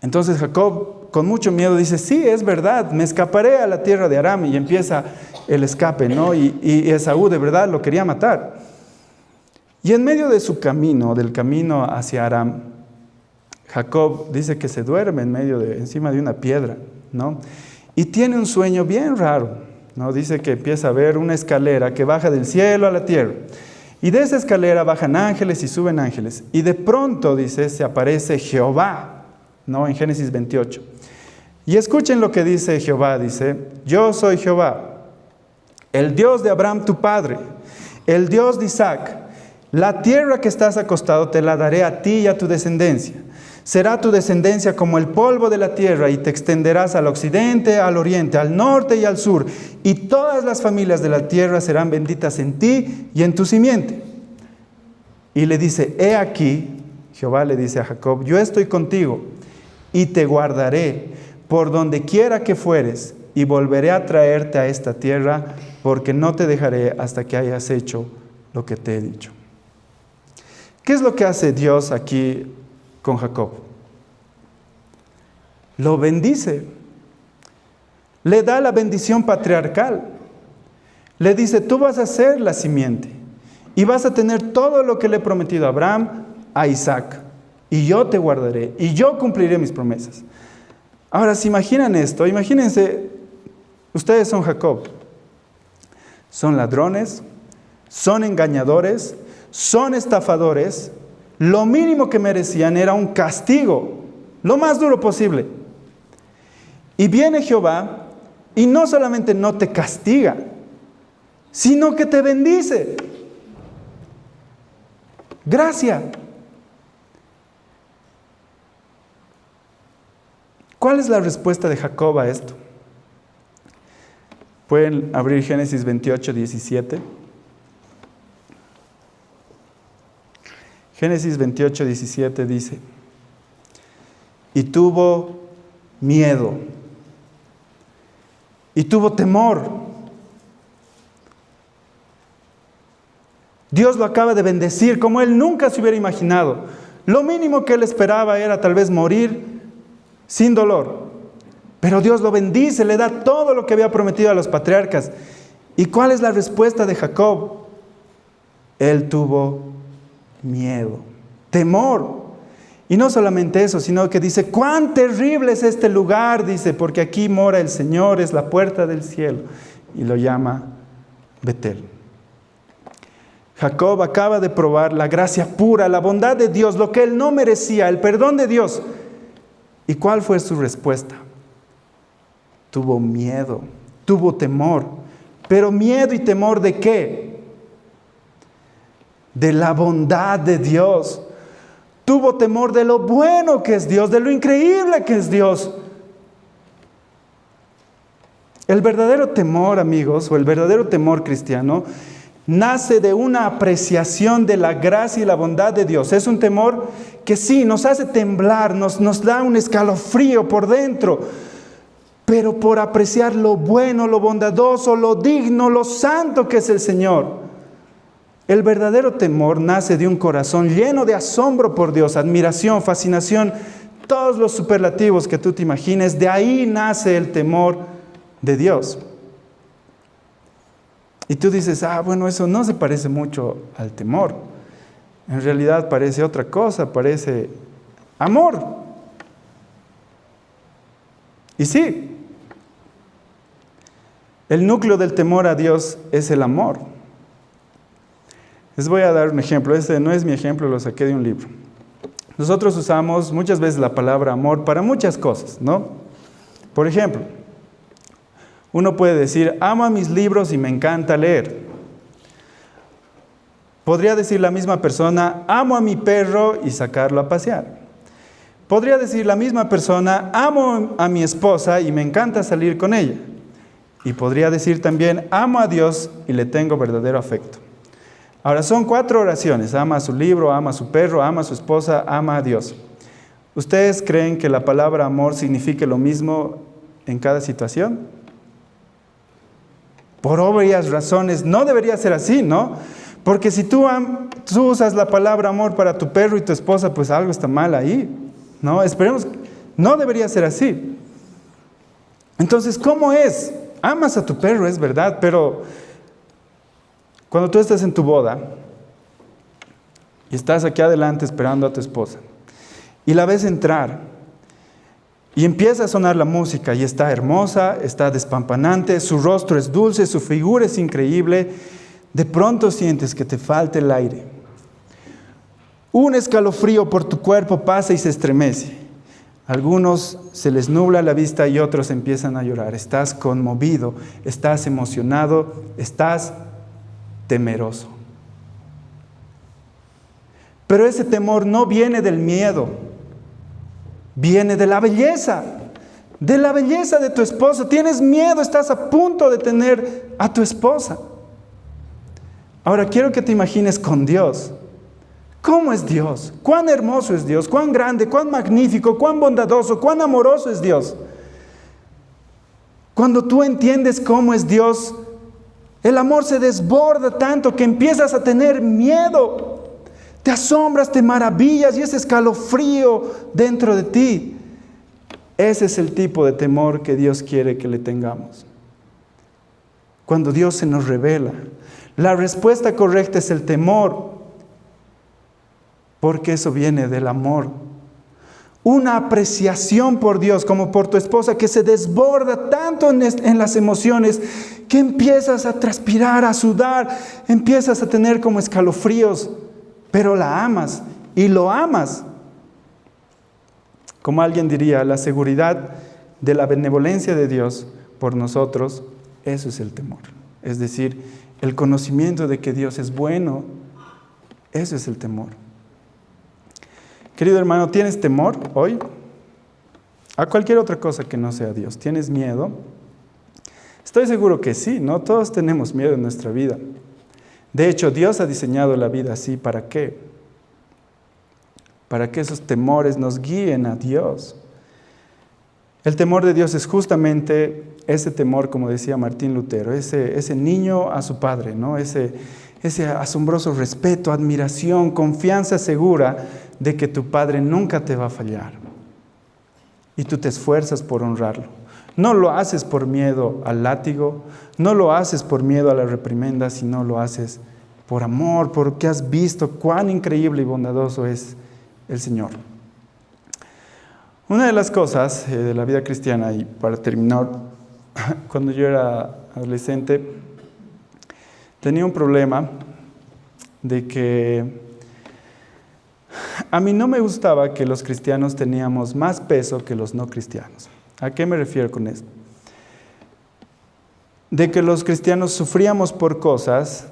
Entonces Jacob, con mucho miedo, dice: sí, es verdad, me escaparé a la tierra de Aram. Y empieza el escape, ¿no? Y Esaú de verdad lo quería matar. Y en medio de su camino, del camino hacia Aram, Jacob dice que se duerme encima de una piedra, ¿no? Y tiene un sueño bien raro, ¿no? Dice que empieza a ver una escalera que baja del cielo a la tierra. Y de esa escalera bajan ángeles y suben ángeles. Y de pronto, dice, se aparece Jehová, ¿no? En Génesis 28. Y escuchen lo que dice Jehová, dice: yo soy Jehová, el Dios de Abraham tu padre, el Dios de Isaac. La tierra que estás acostado te la daré a ti y a tu descendencia. Será tu descendencia como el polvo de la tierra, y te extenderás al occidente, al oriente, al norte y al sur. Y todas las familias de la tierra serán benditas en ti y en tu simiente. Y le dice: he aquí, Jehová le dice a Jacob: yo estoy contigo y te guardaré por donde quiera que fueres, y volveré a traerte a esta tierra, porque no te dejaré hasta que hayas hecho lo que te he dicho. ¿Qué es lo que hace Dios aquí con Jacob? Lo bendice, le da la bendición patriarcal, le dice: tú vas a ser la simiente y vas a tener todo lo que le he prometido a Abraham, a Isaac, y yo te guardaré y yo cumpliré mis promesas. Ahora, si imaginan esto, imagínense, ustedes son Jacob, son ladrones, son engañadores, son estafadores. Lo mínimo que merecían era un castigo, lo más duro posible. Y viene Jehová y no solamente no te castiga, sino que te bendice. Gracia. ¿Cuál es la respuesta de Jacob a esto? Pueden abrir Génesis 28, 17. Génesis 28, 17 dice: y tuvo miedo, y tuvo temor. Dios lo acaba de bendecir como él nunca se hubiera imaginado. Lo mínimo que él esperaba era tal vez morir sin dolor. Pero Dios lo bendice, le da todo lo que había prometido a los patriarcas. ¿Y cuál es la respuesta de Jacob? Él tuvo miedo, temor. Y no solamente eso, sino que dice: cuán terrible es este lugar, dice, porque aquí mora el Señor, es la puerta del cielo. Y lo llama Betel. Jacob acaba de probar la gracia pura, la bondad de Dios, lo que él no merecía, el perdón de Dios. ¿Y cuál fue su respuesta? Tuvo miedo, tuvo temor. ¿Pero miedo y temor de qué? De la bondad de Dios. Tuvo temor de lo bueno que es Dios, de lo increíble que es Dios. El verdadero temor, amigos, o el verdadero temor cristiano, nace de una apreciación de la gracia y la bondad de Dios. Es un temor que sí, nos hace temblar, nos da un escalofrío por dentro, pero por apreciar lo bueno, lo bondadoso, lo digno, lo santo que es el Señor. El verdadero temor nace de un corazón lleno de asombro por Dios, admiración, fascinación, todos los superlativos que tú te imagines. De ahí nace el temor de Dios. Y tú dices: bueno, eso no se parece mucho al temor. En realidad parece otra cosa, parece amor. Y sí, el núcleo del temor a Dios es el amor. Les voy a dar un ejemplo. Este no es mi ejemplo, lo saqué de un libro. Nosotros usamos muchas veces la palabra amor para muchas cosas, ¿no? Por ejemplo, uno puede decir, amo a mis libros y me encanta leer. Podría decir la misma persona, amo a mi perro y sacarlo a pasear. Podría decir la misma persona, amo a mi esposa y me encanta salir con ella. Y podría decir también, amo a Dios y le tengo verdadero afecto. Ahora, son 4 oraciones. Ama a su libro, ama a su perro, ama a su esposa, ama a Dios. ¿Ustedes creen que la palabra amor signifique lo mismo en cada situación? Por obvias razones, no debería ser así, ¿no? Porque si tú usas la palabra amor para tu perro y tu esposa, pues algo está mal ahí, ¿no? Esperemos, no debería ser así. Entonces, ¿cómo es? Amas a tu perro, es verdad, pero cuando tú estás en tu boda y estás aquí adelante esperando a tu esposa y la ves entrar y empieza a sonar la música y está hermosa, está despampanante, su rostro es dulce, su figura es increíble, de pronto sientes que te falta el aire. Un escalofrío por tu cuerpo pasa y se estremece. Algunos se les nubla la vista y otros empiezan a llorar. Estás conmovido, estás emocionado, estás temeroso. Pero ese temor no viene del miedo, viene de la belleza de tu esposo. Tienes miedo, estás a punto de tener a tu esposa. Ahora quiero que te imagines con Dios. ¿Cómo es Dios? ¿Cuán hermoso es Dios? ¿Cuán grande? ¿Cuán magnífico? ¿Cuán bondadoso? ¿Cuán amoroso es Dios? Cuando tú entiendes cómo es Dios, el amor se desborda tanto que empiezas a tener miedo. Te asombras, te maravillas y ese escalofrío dentro de ti. Ese es el tipo de temor que Dios quiere que le tengamos. Cuando Dios se nos revela, la respuesta correcta es el temor, porque eso viene del amor. Una apreciación por Dios como por tu esposa que se desborda tanto en las emociones que empiezas a transpirar, a sudar, empiezas a tener como escalofríos, pero la amas y lo amas. Como alguien diría, la seguridad de la benevolencia de Dios por nosotros, eso es el temor. Es decir, el conocimiento de que Dios es bueno, eso es el temor. Querido hermano, ¿tienes temor hoy? A cualquier otra cosa que no sea Dios. ¿Tienes miedo? Estoy seguro que sí, ¿no? Todos tenemos miedo en nuestra vida. De hecho, Dios ha diseñado la vida así. ¿Para qué? Para que esos temores nos guíen a Dios. El temor de Dios es justamente ese temor, como decía Martín Lutero, ese niño a su padre, ¿no? Ese asombroso respeto, admiración, confianza segura de que tu padre nunca te va a fallar. Y tú te esfuerzas por honrarlo. No lo haces por miedo al látigo, no lo haces por miedo a la reprimenda, sino lo haces por amor, porque has visto cuán increíble y bondadoso es el Señor. Una de las cosas de la vida cristiana, y para terminar, cuando yo era adolescente, tenía un problema de que a mí no me gustaba que los cristianos teníamos más peso que los no cristianos. ¿A qué me refiero con esto? De que los cristianos sufríamos por cosas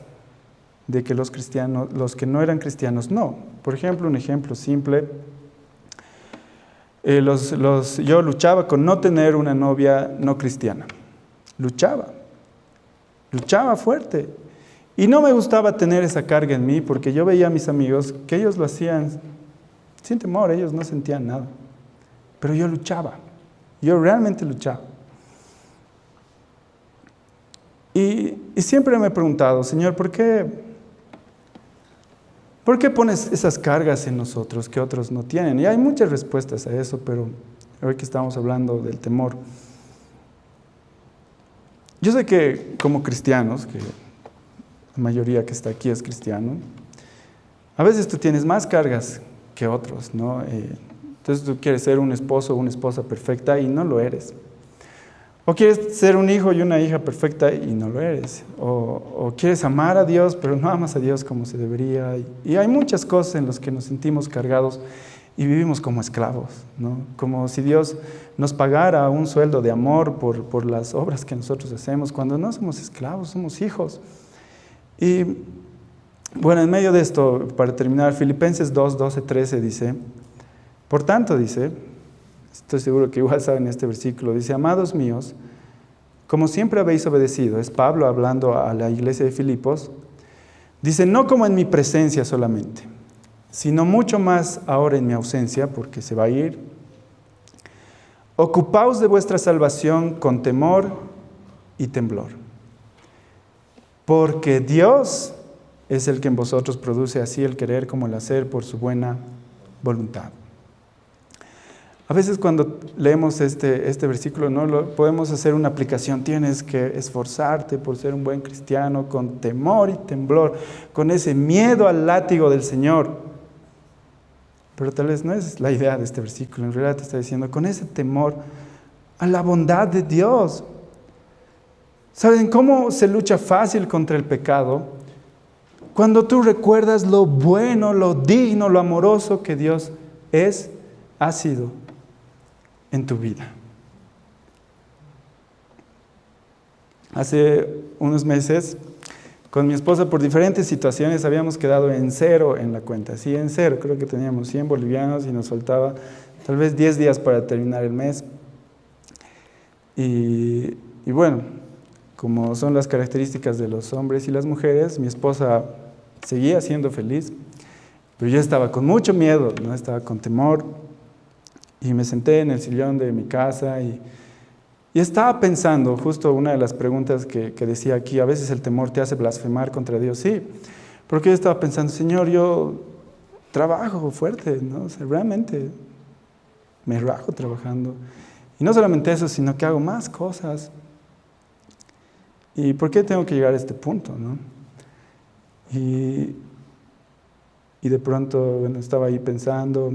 de que los que no eran cristianos no. Por ejemplo, un ejemplo simple. Yo luchaba con no tener una novia no cristiana. Luchaba fuerte. Y no me gustaba tener esa carga en mí porque yo veía a mis amigos que ellos lo hacían sin temor, ellos no sentían nada. Pero yo luchaba, yo realmente luchaba. Y siempre me he preguntado, Señor, ¿por qué pones esas cargas en nosotros que otros no tienen? Y hay muchas respuestas a eso, pero hoy que estamos hablando del temor. Yo sé que como cristianos, que la mayoría que está aquí es cristiano, a veces tú tienes más cargas que otros, ¿no? Entonces tú quieres ser un esposo o una esposa perfecta y no lo eres. O quieres ser un hijo y una hija perfecta y no lo eres. O quieres amar a Dios, pero no amas a Dios como se debería. Y hay muchas cosas en las que nos sentimos cargados y vivimos como esclavos, ¿no? Como si Dios nos pagara un sueldo de amor por las obras que nosotros hacemos, cuando no somos esclavos, somos hijos. Y bueno, en medio de esto, para terminar, Filipenses 2, 12, 13 dice, por tanto, dice, estoy seguro que igual saben este versículo, dice, amados míos, como siempre habéis obedecido, es Pablo hablando a la iglesia de Filipos, dice, no como en mi presencia solamente, sino mucho más ahora en mi ausencia, porque se va a ir. Ocupaos de vuestra salvación con temor y temblor, porque Dios es el que en vosotros produce así el querer como el hacer por su buena voluntad. A veces cuando leemos este versículo, ¿no? Podemos hacer una aplicación. Tienes que esforzarte por ser un buen cristiano con temor y temblor, con ese miedo al látigo del Señor. Pero tal vez no es la idea de este versículo. En realidad te está diciendo con ese temor a la bondad de Dios. ¿Saben cómo se lucha fácil contra el pecado? Cuando tú recuerdas lo bueno, lo digno, lo amoroso que Dios ha sido en tu vida. Hace unos meses, con mi esposa, por diferentes situaciones, habíamos quedado en cero en la cuenta. Sí, en cero. Creo que teníamos 100 bolivianos y nos faltaba tal vez 10 días para terminar el mes. Y bueno, como son las características de los hombres y las mujeres, mi esposa seguía siendo feliz, pero yo estaba con mucho miedo, ¿no? Estaba con temor. Y me senté en el sillón de mi casa y estaba pensando, justo una de las preguntas que decía aquí, a veces el temor te hace blasfemar contra Dios. Sí, porque yo estaba pensando, Señor, yo trabajo fuerte, ¿no? O sea, realmente me rajo trabajando. Y no solamente eso, sino que hago más cosas. ¿Y por qué tengo que llegar a este punto, no? Y de pronto, bueno, estaba ahí pensando,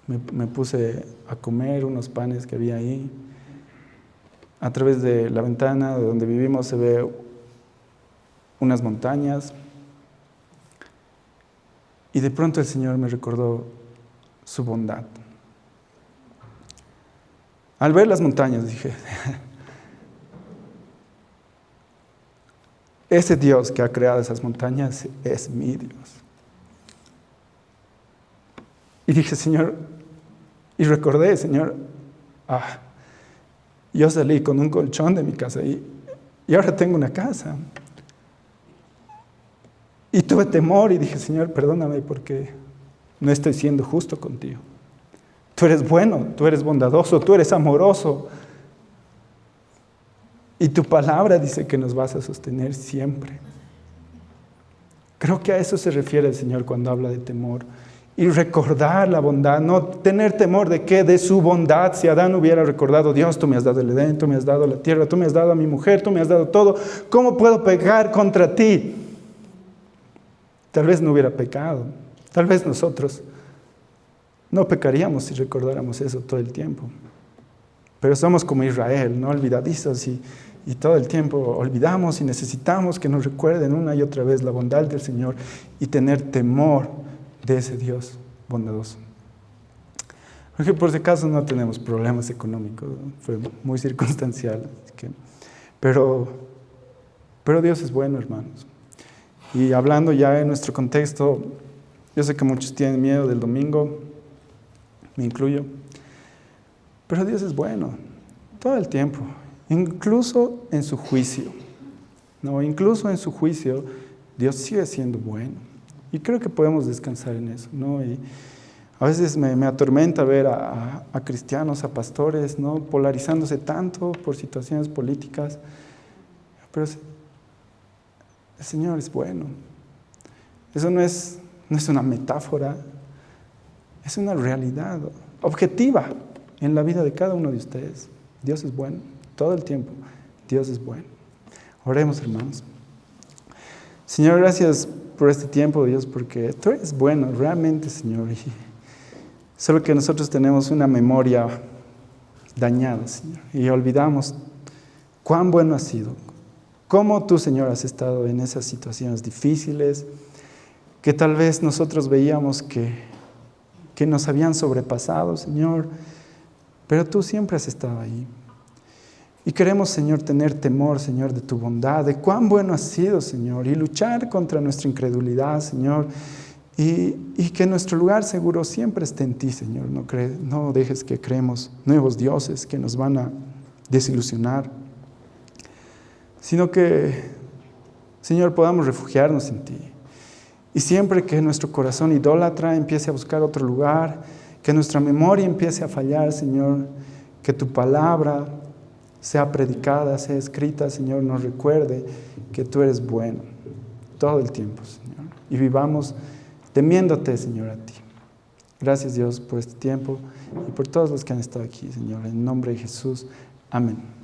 me puse a comer unos panes que había ahí. A través de la ventana de donde vivimos se ve unas montañas. Y de pronto el Señor me recordó su bondad. Al ver las montañas dije, ese Dios que ha creado esas montañas es mi Dios. Y dije, Señor, y recordé, Señor, yo salí con un colchón de mi casa y ahora tengo una casa. Y tuve temor y dije, Señor, perdóname porque no estoy siendo justo contigo. Tú eres bueno, tú eres bondadoso, tú eres amoroso. Y tu palabra dice que nos vas a sostener siempre. Creo que a eso se refiere el Señor cuando habla de temor. Y recordar la bondad, no tener temor de que de su bondad, si Adán hubiera recordado, Dios, tú me has dado el Edén, tú me has dado la tierra, tú me has dado a mi mujer, tú me has dado todo, ¿cómo puedo pecar contra ti? Tal vez no hubiera pecado, tal vez nosotros no pecaríamos si recordáramos eso todo el tiempo. Pero somos como Israel, no olvidadizos y todo el tiempo olvidamos y necesitamos que nos recuerden una y otra vez la bondad del Señor y tener temor de ese Dios bondadoso. Porque por si acaso no tenemos problemas económicos, ¿no? Fue muy circunstancial. Pero Dios es bueno, hermanos. Y hablando ya en nuestro contexto, yo sé que muchos tienen miedo del domingo, me incluyo, pero Dios es bueno todo el tiempo, incluso en su juicio. No, incluso en su juicio, Dios sigue siendo bueno. Y creo que podemos descansar en eso, ¿no? Y a veces me atormenta ver a cristianos, a pastores, ¿no? Polarizándose tanto por situaciones políticas. Pero el Señor es bueno. Eso no es una metáfora, es una realidad objetiva en la vida de cada uno de ustedes. Dios es bueno, todo el tiempo. Dios es bueno. Oremos, hermanos. Señor, gracias por este tiempo, Dios, porque tú eres bueno, realmente, Señor. Y solo que nosotros tenemos una memoria dañadas, Señor. Y olvidamos cuán bueno has sido. Cómo tú, Señor, has estado en esas situaciones difíciles que tal vez nosotros veíamos que nos habían sobrepasado, Señor. Pero tú siempre has estado ahí. Y queremos, Señor, tener temor, Señor, de tu bondad, de cuán bueno has sido, Señor, y luchar contra nuestra incredulidad, Señor, y que nuestro lugar seguro siempre esté en ti, Señor. No dejes que creemos nuevos dioses que nos van a desilusionar, sino que, Señor, podamos refugiarnos en ti. Y siempre que nuestro corazón idólatra empiece a buscar otro lugar, que nuestra memoria empiece a fallar, Señor, que tu palabra sea predicada, sea escrita, Señor, nos recuerde que tú eres bueno todo el tiempo, Señor. Y vivamos temiéndote, Señor, a ti. Gracias, Dios, por este tiempo y por todos los que han estado aquí, Señor. En nombre de Jesús. Amén.